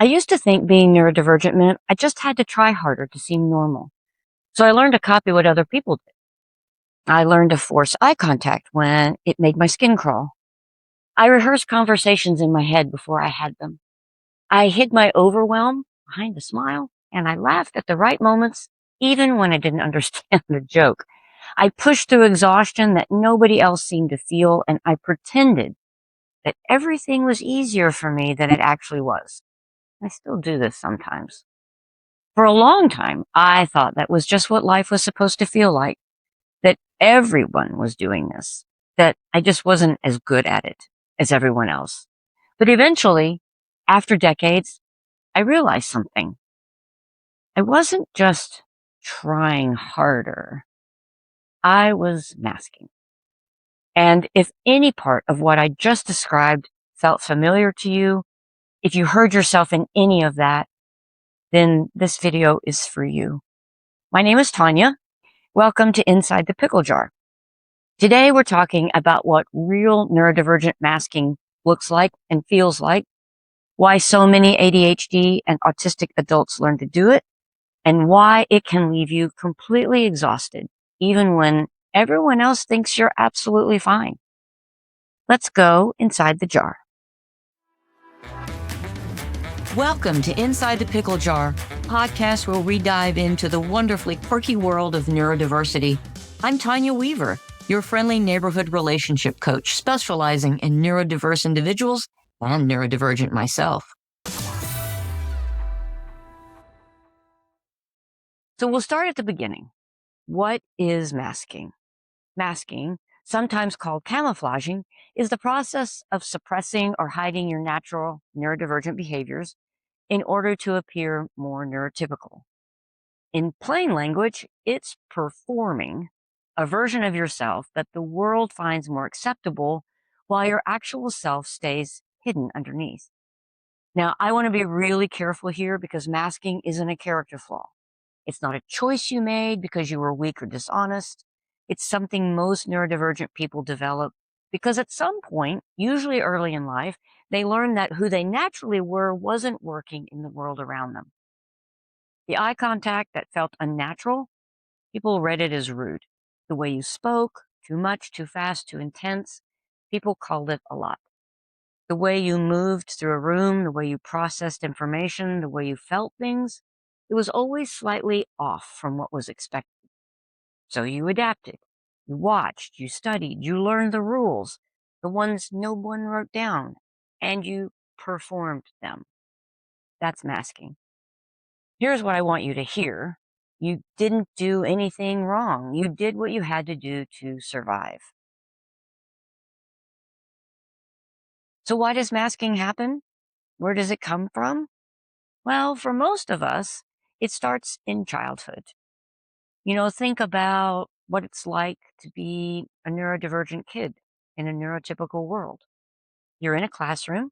I used to think being neurodivergent meant I just had to try harder to seem normal. So I learned to copy what other people did. I learned to force eye contact when it made my skin crawl. I rehearsed conversations in my head before I had them. I hid my overwhelm behind a smile, and I laughed at the right moments, even when I didn't understand the joke. I pushed through exhaustion that nobody else seemed to feel, and I pretended that everything was easier for me than it actually was. I still do this sometimes. For a long time, I thought that was just what life was supposed to feel like, that everyone was doing this, that I just wasn't as good at it as everyone else. But eventually, after decades, I realized something. I wasn't just trying harder, I was masking. And if any part of what I just described felt familiar to you, if you heard yourself in any of that, then this video is for you. My name is Tanya. Welcome to Inside the Pickle Jar. Today we're talking about what real neurodivergent masking looks like and feels like, why so many ADHD and autistic adults learn to do it, and why it can leave you completely exhausted, even when everyone else thinks you're absolutely fine. Let's go inside the jar. Welcome to Inside the Pickle Jar, a podcast where we dive into the wonderfully quirky world of neurodiversity. I'm Tanya Weaver, your friendly neighborhood relationship coach specializing in neurodiverse individuals and neurodivergent myself. So we'll start at the beginning. What is masking? Masking, sometimes called camouflaging, is the process of suppressing or hiding your natural neurodivergent behaviors in order to appear more neurotypical. In plain language, it's performing a version of yourself that the world finds more acceptable while your actual self stays hidden underneath. Now, I want to be really careful here because masking isn't a character flaw. It's not a choice you made because you were weak or dishonest. It's something most neurodivergent people develop because at some point, usually early in life, they learned that who they naturally were wasn't working in the world around them. The eye contact that felt unnatural, people read it as rude. The way you spoke, too much, too fast, too intense, people called it a lot. The way you moved through a room, the way you processed information, the way you felt things, it was always slightly off from what was expected. So you adapted. You watched, you studied, you learned the rules, the ones no one wrote down, and you performed them. That's masking. Here's what I want you to hear. You didn't do anything wrong. You did what you had to do to survive. So why does masking happen? Where does it come from? Well, for most of us, it starts in childhood. Think about what it's like to be a neurodivergent kid in a neurotypical world. You're in a classroom.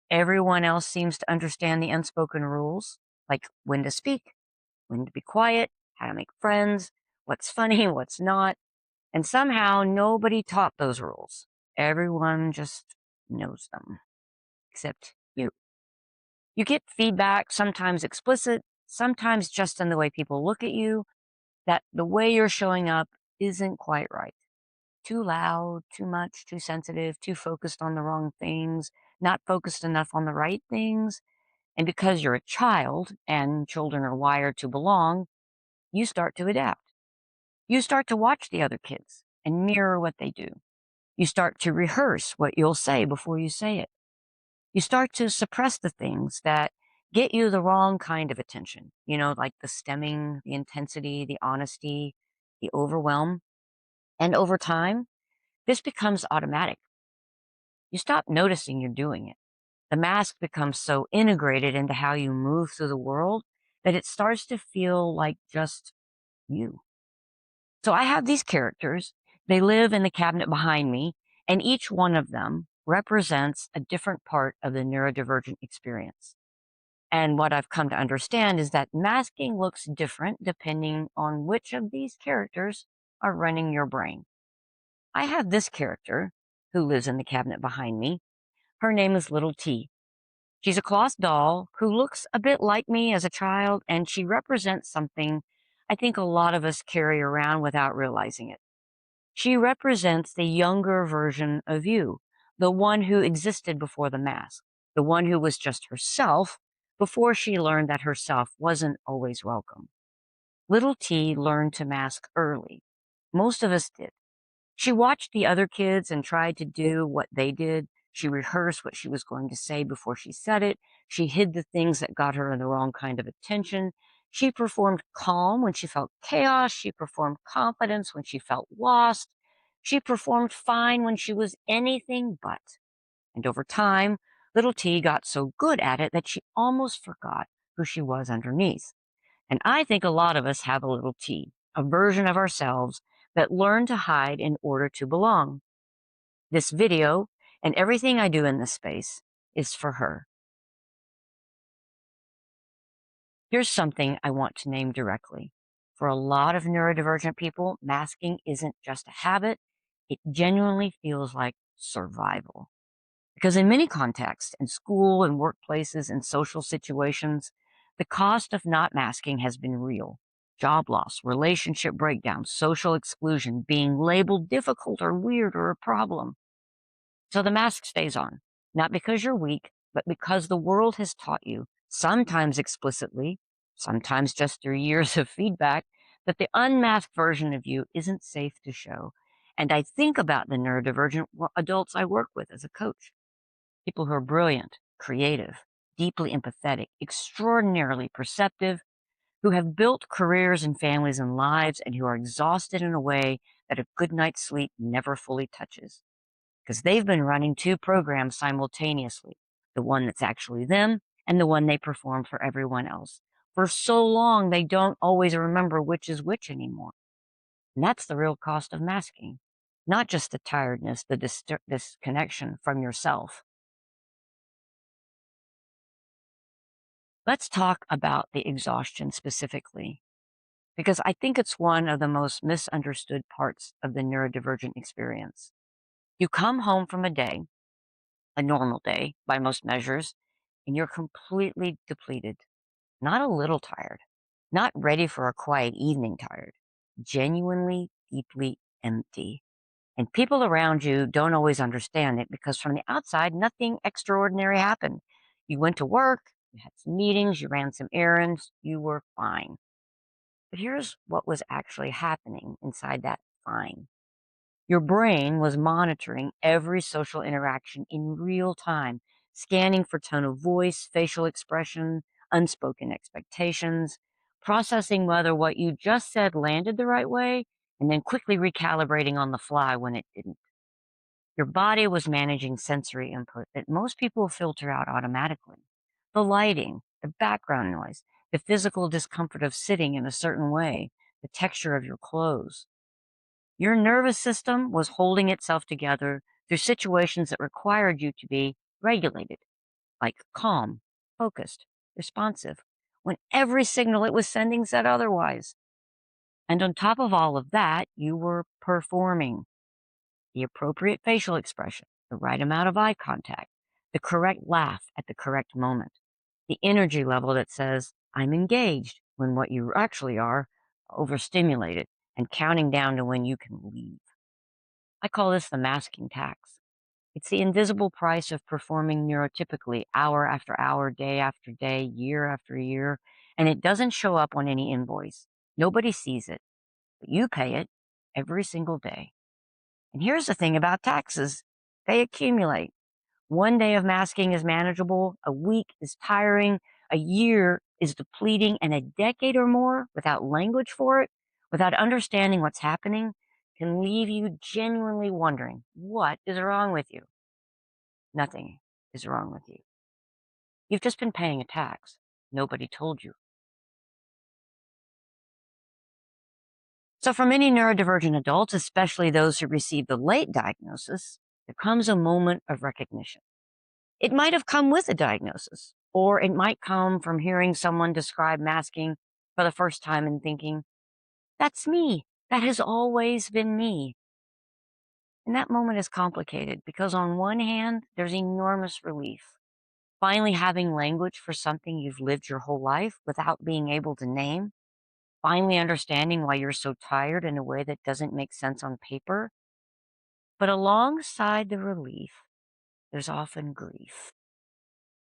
Everyone else seems to understand the unspoken rules, like when to speak, when to be quiet, how to make friends, what's funny, what's not. And somehow nobody taught those rules. Everyone just knows them, except you. You get feedback, sometimes explicit, sometimes just in the way people look at you, that the way you're showing up isn't quite right. Too loud, too much, too sensitive, too focused on the wrong things, not focused enough on the right things. And because you're a child and children are wired to belong, you start to adapt. You start to watch the other kids and mirror what they do. You start to rehearse what you'll say before you say it. You start to suppress the things that get you the wrong kind of attention, like the stemming, the intensity, the honesty, the overwhelm. And over time, this becomes automatic. You stop noticing you're doing it. The mask becomes so integrated into how you move through the world that it starts to feel like just you. So I have these characters. They live in the cabinet behind me, and each one of them represents a different part of the neurodivergent experience. And what I've come to understand is that masking looks different depending on which of these characters are running your brain. I have this character who lives in the cabinet behind me. Her name is Little T. She's a cloth doll who looks a bit like me as a child, and she represents something I think a lot of us carry around without realizing it. She represents the younger version of you, the one who existed before the mask, the one who was just herself before she learned that herself wasn't always welcome. Little T learned to mask early. Most of us did. She watched the other kids and tried to do what they did. She rehearsed what she was going to say before she said it. She hid the things that got her the wrong kind of attention. She performed calm when she felt chaos. She performed confidence when she felt lost. She performed fine when she was anything but. And over time, little T got so good at it that she almost forgot who she was underneath. And I think a lot of us have a little T, a version of ourselves that learn to hide in order to belong. This video and everything I do in this space is for her. Here's something I want to name directly. For a lot of neurodivergent people, masking isn't just a habit, it genuinely feels like survival. Because in many contexts, in school and workplaces and social situations, the cost of not masking has been real. Job loss, relationship breakdown, social exclusion, being labeled difficult or weird or a problem. So the mask stays on, not because you're weak, but because the world has taught you, sometimes explicitly, sometimes just through years of feedback, that the unmasked version of you isn't safe to show. And I think about the neurodivergent adults I work with as a coach. People who are brilliant, creative, deeply empathetic, extraordinarily perceptive, who have built careers and families and lives, and who are exhausted in a way that a good night's sleep never fully touches. Because they've been running two programs simultaneously, the one that's actually them and the one they perform for everyone else. For so long, they don't always remember which is which anymore. And that's the real cost of masking, not just the tiredness, the disconnection from yourself. Let's talk about the exhaustion specifically, because I think it's one of the most misunderstood parts of the neurodivergent experience. You come home from a day, a normal day by most measures, and you're completely depleted, not a little tired, not ready for a quiet evening tired, genuinely, deeply empty. And people around you don't always understand it because from the outside, nothing extraordinary happened. You went to work, you had some meetings, you ran some errands, you were fine. But here's what was actually happening inside that fine. Your brain was monitoring every social interaction in real time, scanning for tone of voice, facial expression, unspoken expectations, processing whether what you just said landed the right way, and then quickly recalibrating on the fly when it didn't. Your body was managing sensory input that most people filter out automatically. The lighting, the background noise, the physical discomfort of sitting in a certain way, the texture of your clothes. Your nervous system was holding itself together through situations that required you to be regulated, like calm, focused, responsive, when every signal it was sending said otherwise. And on top of all of that, you were performing the appropriate facial expression, the right amount of eye contact, the correct laugh at the correct moment, the energy level that says, I'm engaged, when what you actually are, overstimulated and counting down to when you can leave. I call this the masking tax. It's the invisible price of performing neurotypically hour after hour, day after day, year after year, and it doesn't show up on any invoice. Nobody sees it, but you pay it every single day. And here's the thing about taxes, they accumulate. One day of masking is manageable, a week is tiring, a year is depleting, and a decade or more without language for it, without understanding what's happening, can leave you genuinely wondering, what is wrong with you? Nothing is wrong with you. You've just been paying a tax. Nobody told you. So, for many neurodivergent adults, especially those who receive the late diagnosis, there comes a moment of recognition. It might have come with a diagnosis, or it might come from hearing someone describe masking for the first time and thinking, that's me. That has always been me. And that moment is complicated because, on one hand, there's enormous relief. Finally having language for something you've lived your whole life without being able to name, finally understanding why you're so tired in a way that doesn't make sense on paper. But alongside the relief, there's often grief.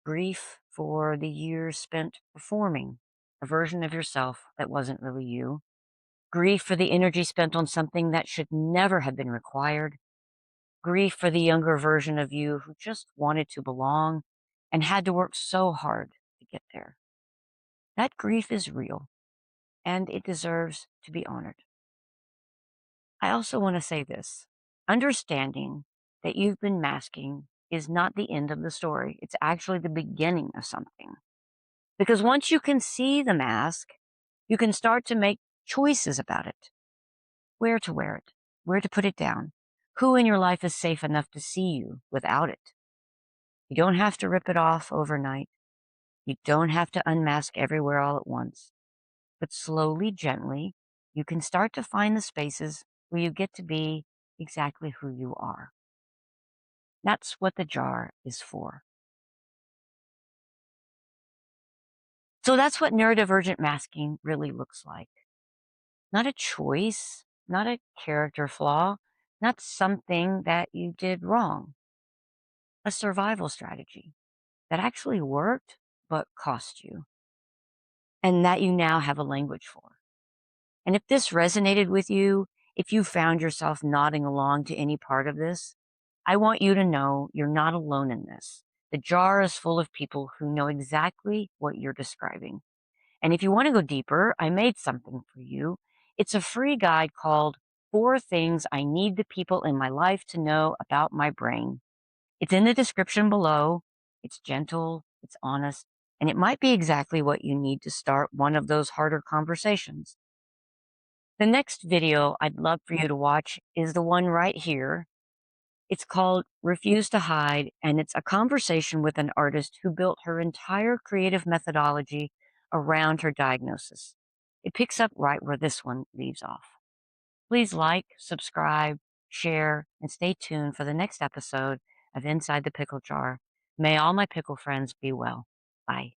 Grief for the years spent performing a version of yourself that wasn't really you. Grief for the energy spent on something that should never have been required. Grief for the younger version of you who just wanted to belong and had to work so hard to get there. That grief is real and it deserves to be honored. I also want to say this: understanding that you've been masking is not the end of the story. It's actually the beginning of something. Because once you can see the mask, you can start to make choices about it: where to wear it, where to put it down, who in your life is safe enough to see you without it. You don't have to rip it off overnight. You don't have to unmask everywhere all at once. But slowly, gently, you can start to find the spaces where you get to be exactly who you are. That's what the jar is for. So that's what neurodivergent masking really looks like. Not a choice, not a character flaw, not something that you did wrong. A survival strategy that actually worked but cost you, and that you now have a language for. And if this resonated with you, if you found yourself nodding along to any part of this, I want you to know you're not alone in this. The jar is full of people who know exactly what you're describing. And if you want to go deeper, I made something for you. It's a free guide called 4 Things I Need the People in My Life to Know About My Brain. It's in the description below. It's gentle, it's honest, and it might be exactly what you need to start one of those harder conversations. The next video I'd love for you to watch is the one right here. It's called Refuse to Hide, and it's a conversation with an artist who built her entire creative methodology around her diagnosis. It picks up right where this one leaves off. Please like, subscribe, share, and stay tuned for the next episode of Inside the Pickle Jar. May all my pickle friends be well. Bye.